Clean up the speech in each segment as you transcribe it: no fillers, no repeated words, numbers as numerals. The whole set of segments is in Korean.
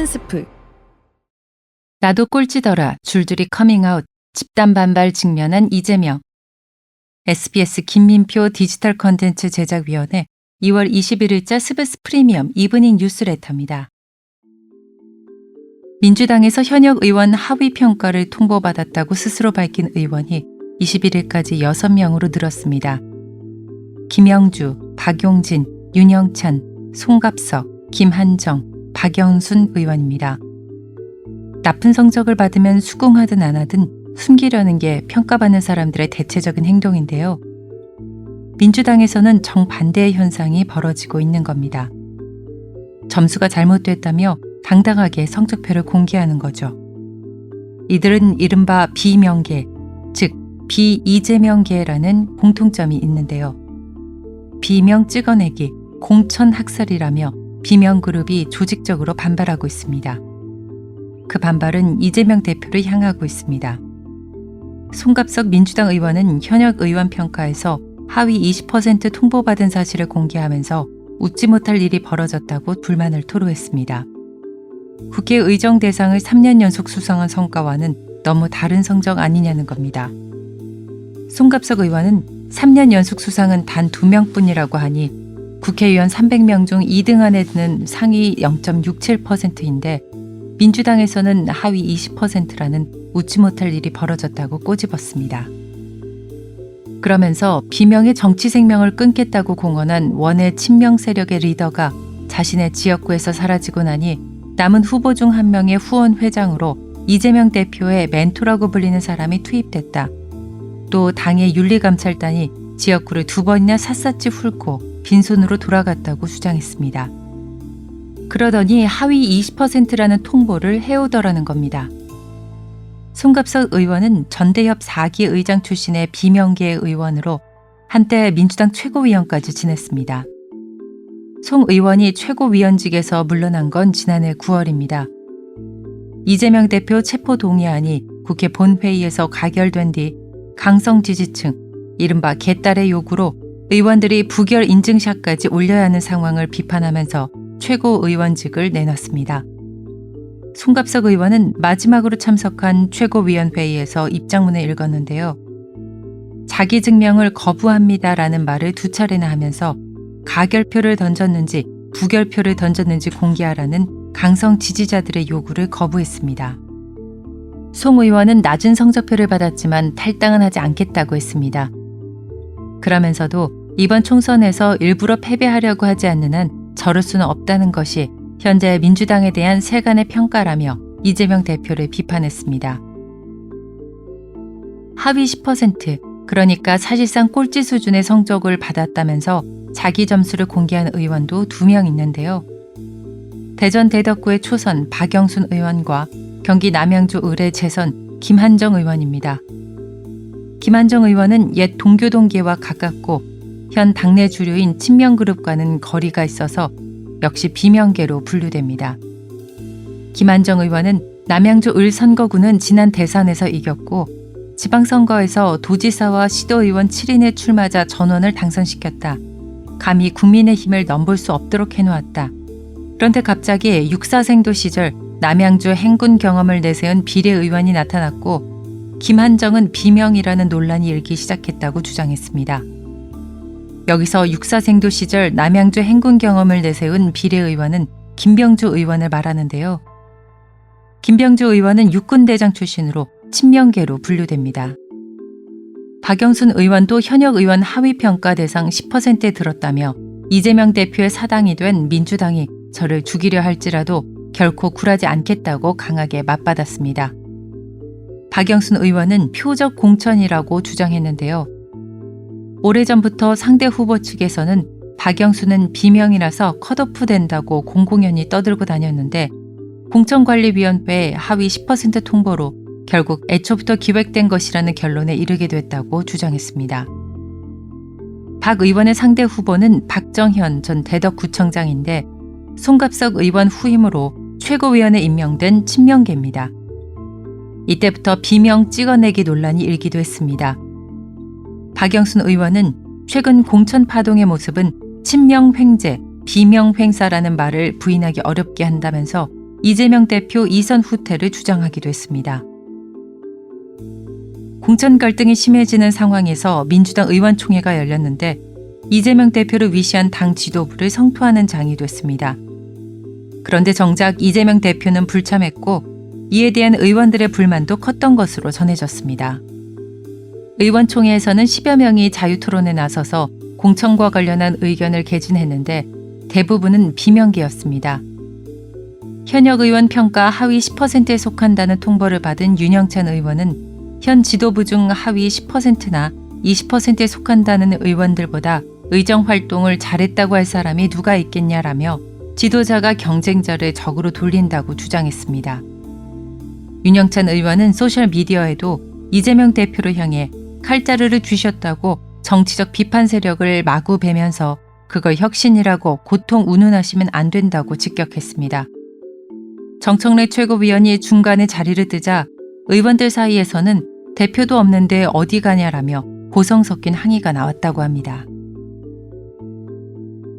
스프. 나도 꼴찌더라. 줄줄이 커밍아웃. 집단 반발 직면한 이재명. SBS 김민표 디지털 컨텐츠 제작위원회 2월 21일자 스브스 프리미엄 이브닝 뉴스레터입니다. 민주당에서 현역 의원 하위 평가를 통보받았다고 스스로 밝힌 의원이 21일까지 6명으로 늘었습니다. 김영주, 박용진, 윤영찬, 송갑석, 김한정, 박영순 의원입니다. 나쁜 성적을 받으면 수긍하든 안 하든 숨기려는 게 평가받는 사람들의 대체적인 행동인데요. 민주당에서는 정반대의 현상이 벌어지고 있는 겁니다. 점수가 잘못됐다며 당당하게 성적표를 공개하는 거죠. 이들은 이른바 비명계, 즉 비이재명계라는 공통점이 있는데요. 비명 찍어내기, 공천학살이라며 비명그룹이 조직적으로 반발하고 있습니다. 그 반발은 이재명 대표를 향하고 있습니다. 송갑석 민주당 의원은 현역 의원 평가에서 하위 20% 통보받은 사실을 공개하면서 웃지 못할 일이 벌어졌다고 불만을 토로했습니다. 국회 의정 대상을 3년 연속 수상한 성과와는 너무 다른 성적 아니냐는 겁니다. 송갑석 의원은 3년 연속 수상은 단 2명뿐이라고 하니 국회의원 300명 중 2등 안에 드는 상위 0.67%인데 민주당에서는 하위 20%라는 웃지 못할 일이 벌어졌다고 꼬집었습니다. 그러면서 비명의 정치 생명을 끊겠다고 공언한 원외 친명 세력의 리더가 자신의 지역구에서 사라지고 나니 남은 후보 중 한 명의 후원 회장으로 이재명 대표의 멘토라고 불리는 사람이 투입됐다. 또 당의 윤리감찰단이 지역구를 2번이나 샅샅이 훑고 빈손으로 돌아갔다고 주장했습니다. 그러더니 하위 20%라는 통보를 해오더라는 겁니다. 송갑석 의원은 전대협 4기 의장 출신의 비명계의 의원으로 한때 민주당 최고위원까지 지냈습니다. 송 의원이 최고위원직에서 물러난 건 지난해 9월입니다. 이재명 대표 체포 동의안이 국회 본회의에서 가결된 뒤 강성 지지층, 이른바 개딸의 요구로 의원들이 부결 인증샷까지 올려야 하는 상황을 비판하면서 최고의원직을 내놨습니다. 송갑석 의원은 마지막으로 참석한 최고위원회의에서 입장문을 읽었는데요. 자기 증명을 거부합니다라는 말을 2차례나 하면서 가결표를 던졌는지 부결표를 던졌는지 공개하라는 강성 지지자들의 요구를 거부했습니다. 송 의원은 낮은 성적표를 받았지만 탈당은 하지 않겠다고 했습니다. 그러면서도 이번 총선에서 일부러 패배하려고 하지 않는 한 저럴 수는 없다는 것이 현재 민주당에 대한 세간의 평가라며 이재명 대표를 비판했습니다. 하위 10%, 그러니까 사실상 꼴찌 수준의 성적을 받았다면서 자기 점수를 공개한 의원도 2명 있는데요. 대전 대덕구의 초선 박영순 의원과 경기 남양주 의뢰 재선 김한정 의원입니다. 김한정 의원은 옛 동교동계와 가깝고 현 당내 주류인 친명그룹과는 거리가 있어서 역시 비명계로 분류됩니다. 김한정 의원은 남양주 을 선거구는 지난 대선에서 이겼고 지방선거에서 도지사와 시도의원 7인의 출마자 전원을 당선시켰다. 감히 국민의힘을 넘볼 수 없도록 해놓았다. 그런데 갑자기 육사생도 시절 남양주 행군 경험을 내세운 비례의원이 나타났고 김한정은 비명이라는 논란이 일기 시작했다고 주장했습니다. 여기서 육사생도 시절 남양주 행군 경험을 내세운 비례의원은 김병주 의원을 말하는데요. 김병주 의원은 육군대장 출신으로 친명계로 분류됩니다. 박영순 의원도 현역 의원 하위평가 대상 10%에 들었다며 이재명 대표의 사당이 된 민주당이 저를 죽이려 할지라도 결코 굴하지 않겠다고 강하게 맞받았습니다. 박영순 의원은 표적 공천이라고 주장했는데요. 오래전부터 상대 후보 측에서는 박영순은 비명이라서 컷오프 된다고 공공연히 떠들고 다녔는데 공천관리위원회 하위 10% 통보로 결국 애초부터 기획된 것이라는 결론에 이르게 됐다고 주장했습니다. 박 의원의 상대 후보는 박정현 전 대덕구청장인데 송갑석 의원 후임으로 최고위원에 임명된 친명계입니다. 이때부터 비명 찍어내기 논란이 일기도 했습니다. 박영순 의원은 최근 공천 파동의 모습은 친명 횡재, 비명 횡사라는 말을 부인하기 어렵게 한다면서 이재명 대표 2선 후퇴를 주장하기도 했습니다. 공천 갈등이 심해지는 상황에서 민주당 의원총회가 열렸는데 이재명 대표를 위시한 당 지도부를 성토하는 장이 됐습니다. 그런데 정작 이재명 대표는 불참했고 이에 대한 의원들의 불만도 컸던 것으로 전해졌습니다. 의원총회에서는 10여 명이 자유토론에 나서서 공천과 관련한 의견을 개진했는데 대부분은 비명계였습니다. 현역 의원 평가 하위 10%에 속한다는 통보를 받은 윤영찬 의원은 현 지도부 중 하위 10%나 20%에 속한다는 의원들보다 의정 활동을 잘했다고 할 사람이 누가 있겠냐라며 지도자가 경쟁자를 적으로 돌린다고 주장했습니다. 윤영찬 의원은 소셜미디어에도 이재명 대표를 향해 칼자루를 쥐셨다고 정치적 비판 세력을 마구 베면서 그걸 혁신이라고 고통 운운하시면 안 된다고 직격했습니다. 정청래 최고위원이 중간에 자리를 뜨자 의원들 사이에서는 대표도 없는데 어디 가냐라며 고성 섞인 항의가 나왔다고 합니다.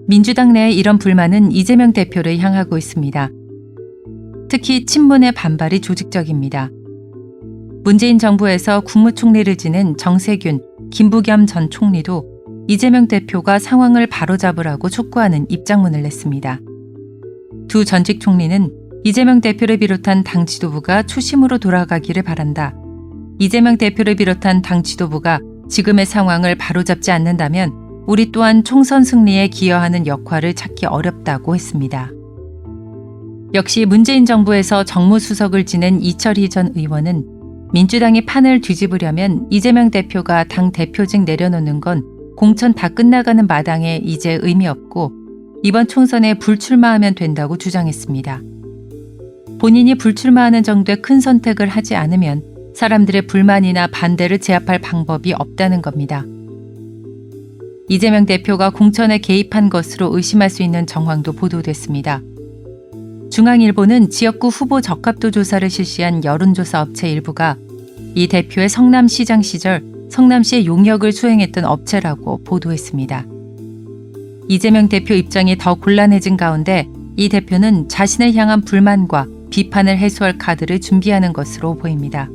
민주당 내의 이런 불만은 이재명 대표를 향하고 있습니다. 특히 친문의 반발이 조직적입니다. 문재인 정부에서 국무총리를 지낸 정세균, 김부겸 전 총리도 이재명 대표가 상황을 바로잡으라고 촉구하는 입장문을 냈습니다. 두 전직 총리는 이재명 대표를 비롯한 당 지도부가 초심으로 돌아가기를 바란다. 이재명 대표를 비롯한 당 지도부가 지금의 상황을 바로잡지 않는다면 우리 또한 총선 승리에 기여하는 역할을 찾기 어렵다고 했습니다. 역시 문재인 정부에서 정무수석을 지낸 이철희 전 의원은 민주당이 판을 뒤집으려면 이재명 대표가 당 대표직 내려놓는 건 공천 다 끝나가는 마당에 이제 의미 없고 이번 총선에 불출마하면 된다고 주장했습니다. 본인이 불출마하는 정도의 큰 선택을 하지 않으면 사람들의 불만이나 반대를 제압할 방법이 없다는 겁니다. 이재명 대표가 공천에 개입한 것으로 의심할 수 있는 정황도 보도됐습니다. 중앙일보는 지역구 후보 적합도 조사를 실시한 여론조사 업체 일부가 이 대표의 성남시장 시절 성남시의 용역을 수행했던 업체라고 보도했습니다. 이재명 대표 입장이 더 곤란해진 가운데 이 대표는 자신을 향한 불만과 비판을 해소할 카드를 준비하는 것으로 보입니다.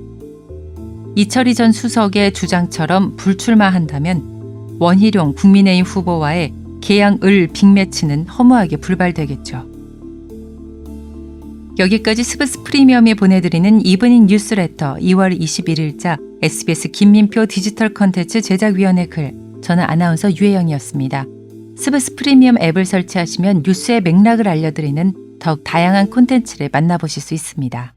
이철희 전 수석의 주장처럼 불출마한다면 원희룡 국민의힘 후보와의 계양을 빅매치는 허무하게 불발되겠죠. 여기까지 스브스 프리미엄이 보내드리는 이브닝 뉴스레터 2월 21일자 SBS 김민표 디지털 컨텐츠 제작위원회 글, 저는 아나운서 유혜영이었습니다. 스브스 프리미엄 앱을 설치하시면 뉴스의 맥락을 알려드리는 더욱 다양한 콘텐츠를 만나보실 수 있습니다.